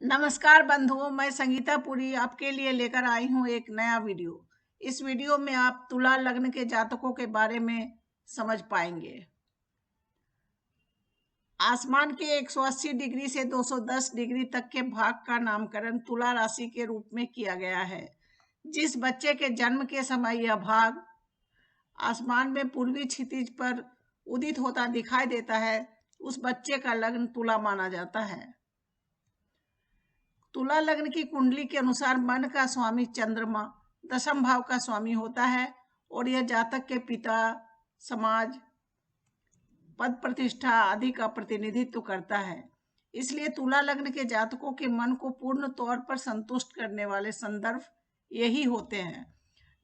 नमस्कार बंधुओं, मैं संगीता पुरी आपके लिए लेकर आई हूँ एक नया वीडियो। इस वीडियो में आप तुला लग्न के जातकों के बारे में समझ पाएंगे। आसमान के 180 डिग्री से 210 डिग्री तक के भाग का नामकरण तुला राशि के रूप में किया गया है। जिस बच्चे के जन्म के समय यह भाग आसमान में पूर्वी क्षितिज पर उदित होता दिखाई देता है, उस बच्चे का लग्न तुला माना जाता है। तुला लग्न की कुंडली के अनुसार मन का स्वामी चंद्रमा दशम भाव का स्वामी होता है और यह जातक के पिता, समाज, पद प्रतिष्ठा आदि का प्रतिनिधित्व करता है। इसलिए तुला लग्न के जातकों के मन को पूर्ण तौर पर संतुष्ट करने वाले संदर्भ यही होते हैं।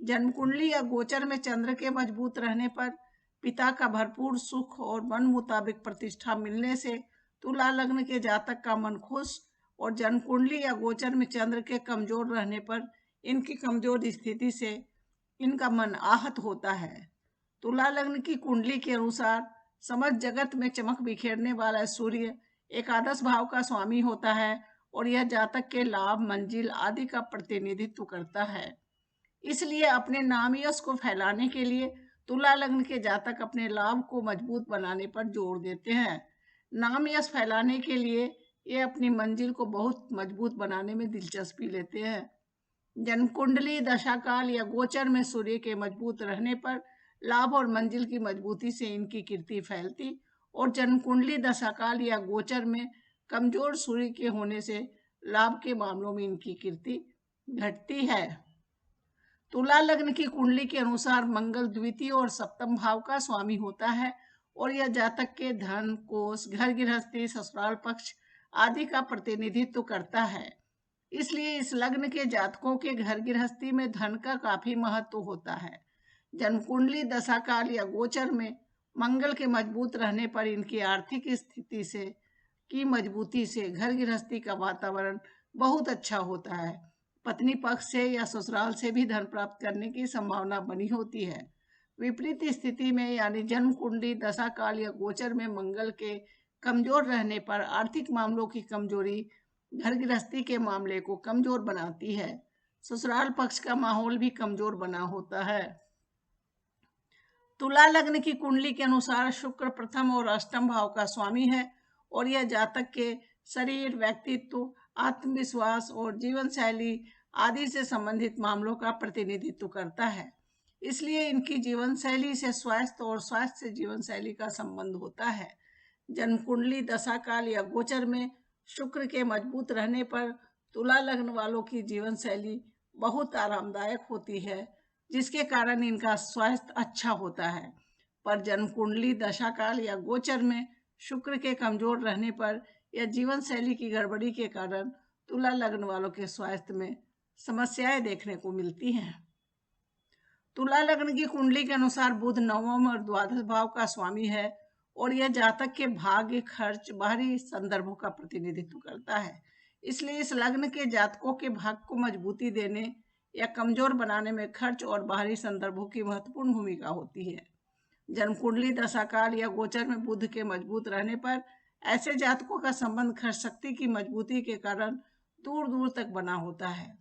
जन्म कुंडली या गोचर में चंद्र के मजबूत रहने पर पिता का भरपूर सुख और मन मुताबिक प्रतिष्ठा मिलने से तुला लग्न के जातक का मन खुश और जन्म कुंडली या गोचर में चंद्र के कमजोर रहने पर इनकी कमजोर स्थिति से इनका मन आहत होता है। तुला लग्न की कुंडली के अनुसार समस्त जगत में चमक बिखेरने वाला सूर्य एकादश भाव का स्वामी होता है और यह जातक के लाभ, मंजिल आदि का प्रतिनिधित्व करता है। इसलिए अपने नाम यश को फैलाने के लिए तुला लग्न के जातक अपने लाभ को मजबूत बनाने पर जोर देते हैं। नाम यश फैलाने के लिए ये अपनी मंजिल को बहुत मजबूत बनाने में दिलचस्पी लेते हैं। जन्म कुंडली, दशाकाल या गोचर में सूर्य के मजबूत रहने पर लाभ और मंजिल की मजबूती से इनकी कीर्ति फैलती और जन्म कुंडली, दशाकाल या गोचर में कमजोर सूर्य के होने से लाभ के मामलों में इनकी कीर्ति घटती है। तुला लग्न की कुंडली के अनुसार मंगल द्वितीय और सप्तम भाव का स्वामी होता है और यह जातक के धन, कोष, घर गृहस्थी, ससुराल पक्ष आदि का प्रतिनिधित्व करता है। इसलिए इस लग्न के जातकों के घर गृहस्थी में धन का काफी महत्व होता है। जन्म कुंडली, दशाकाल या गोचर में मंगल के मजबूत रहने पर इनकी आर्थिक स्थिति से की मजबूती से घर गृहस्थी का वातावरण बहुत अच्छा होता है। पत्नी पक्ष से या ससुराल से भी धन प्राप्त करने की संभावना बनी होती है। विपरीत स्थिति में यानी जन्म कुंडली, दशाकाल या गोचर में मंगल के कमजोर रहने पर आर्थिक मामलों की कमजोरी घर गृहस्थी के मामले को कमजोर बनाती है। ससुराल पक्ष का माहौल भी कमजोर बना होता है। तुला लग्न की कुंडली के अनुसार शुक्र प्रथम और अष्टम भाव का स्वामी है और यह जातक के शरीर, व्यक्तित्व, आत्मविश्वास और जीवन शैली आदि से संबंधित मामलों का प्रतिनिधित्व करता है। इसलिए इनकी जीवन शैली से स्वास्थ्य और स्वास्थ्य से जीवन शैली का संबंध होता है। जन्म कुंडली, दशाकाल या गोचर में शुक्र के मजबूत रहने पर तुला लग्न वालों की जीवन शैली बहुत आरामदायक होती है, जिसके कारण इनका स्वास्थ्य अच्छा होता है। पर जन्म कुंडली, दशाकाल या गोचर में शुक्र के कमजोर रहने पर या जीवन शैली की गड़बड़ी के कारण तुला लग्न वालों के स्वास्थ्य में समस्याएं देखने को मिलती हैं। तुला लग्न की कुंडली के अनुसार बुध नवम और द्वादश भाव का स्वामी है और यह जातक के भाग्य, खर्च, बाहरी संदर्भों का प्रतिनिधित्व करता है। इसलिए इस लग्न के जातकों के भाग्य को मजबूती देने या कमजोर बनाने में खर्च और बाहरी संदर्भों की महत्वपूर्ण भूमिका होती है। जन्म कुंडली, दशाकाल या गोचर में बुध के मजबूत रहने पर ऐसे जातकों का संबंध खर्च शक्ति की मजबूती के कारण दूर दूर तक बना होता है।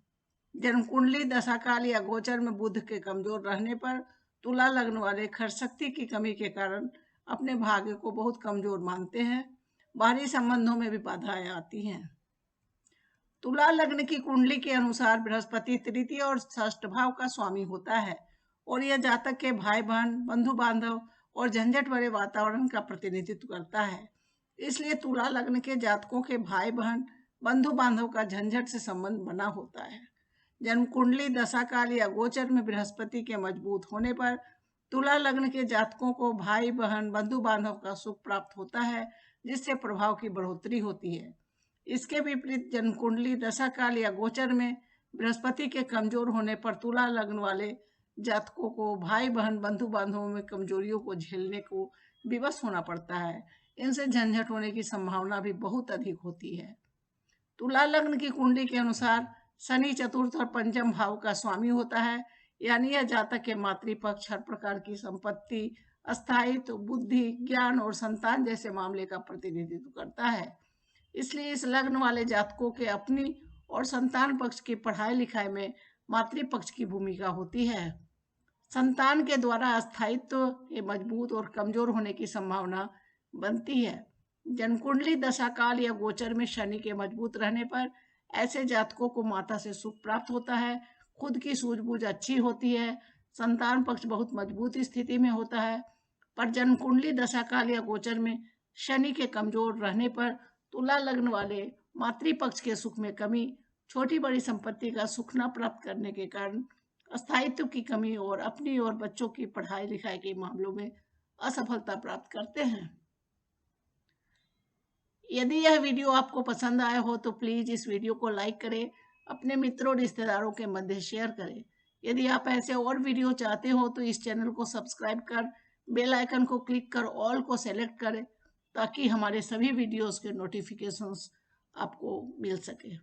जन्म कुंडली, दशाकाल या गोचर में बुध के कमजोर रहने पर तुला लग्न वाले खर्च शक्ति की कमी के कारण अपने भाग्य को बहुत कमजोर मानते हैं। बाहरी संबंधों में भी बाधाएं आती हैं। तुला लग्न की कुंडली के अनुसार बृहस्पति तृतीय और षष्ठ भाव का स्वामी होता है और यह जातक के भाई बहन, बंधु बांधव और झंझट भरे वातावरण का प्रतिनिधित्व करता है। इसलिए तुला लग्न के जातकों के भाई बहन, बंधु बांधव का झंझट से संबंध बना होता है। जन्म कुंडली, दशाकाल या गोचर में बृहस्पति के मजबूत होने पर तुला लग्न के जातकों को भाई बहन, बंधु बांधव का सुख प्राप्त होता है, जिससे प्रभाव की बढ़ोतरी होती है। इसके विपरीत जन्म कुंडली, दशाकाल या गोचर में बृहस्पति के कमजोर होने पर तुला लग्न वाले जातकों को भाई बहन, बंधु बांधवों में कमजोरियों को झेलने को विवश होना पड़ता है। इनसे झंझट होने की संभावना भी बहुत अधिक होती है। तुला लग्न की कुंडली के अनुसार शनि चतुर्थ और पंचम भाव का स्वामी होता है, यानी यह जातक के मातृपक्ष, हर प्रकार की संपत्ति, स्थायित्व, बुद्धि, ज्ञान और संतान जैसे मामले का प्रतिनिधित्व करता है। इसलिए इस लग्न वाले जातकों के अपनी और संतान पक्ष की पढ़ाई लिखाई में मातृपक्ष की भूमिका होती है। संतान के द्वारा अस्थायित्व के मजबूत और कमजोर होने की संभावना बनती है। जन्मकुंडली दशा काल या गोचर में शनि के मजबूत रहने पर ऐसे जातकों को माता से सुख प्राप्त होता है, खुद की सूझबूझ अच्छी होती है, संतान पक्ष बहुत मजबूत स्थिति में होता है। पर जन्मकुंडली दशा काल या गोचर में शनि के कमजोर रहने पर तुला लग्न वाले मातृपक्ष के सुख में कमी, छोटी बड़ी संपत्ति का सुख न प्राप्त करने के कारण स्थायित्व की कमी और अपनी और बच्चों की पढ़ाई लिखाई के मामलों में असफलता प्राप्त करते हैं। यदि यह वीडियो आपको पसंद आया हो तो प्लीज इस वीडियो को लाइक करें, अपने मित्रों रिश्तेदारों के मध्य शेयर करें। यदि आप ऐसे और वीडियो चाहते हो तो इस चैनल को सब्सक्राइब कर बेल आइकन को क्लिक कर ऑल को सेलेक्ट करें ताकि हमारे सभी वीडियोस के नोटिफिकेशंस आपको मिल सके।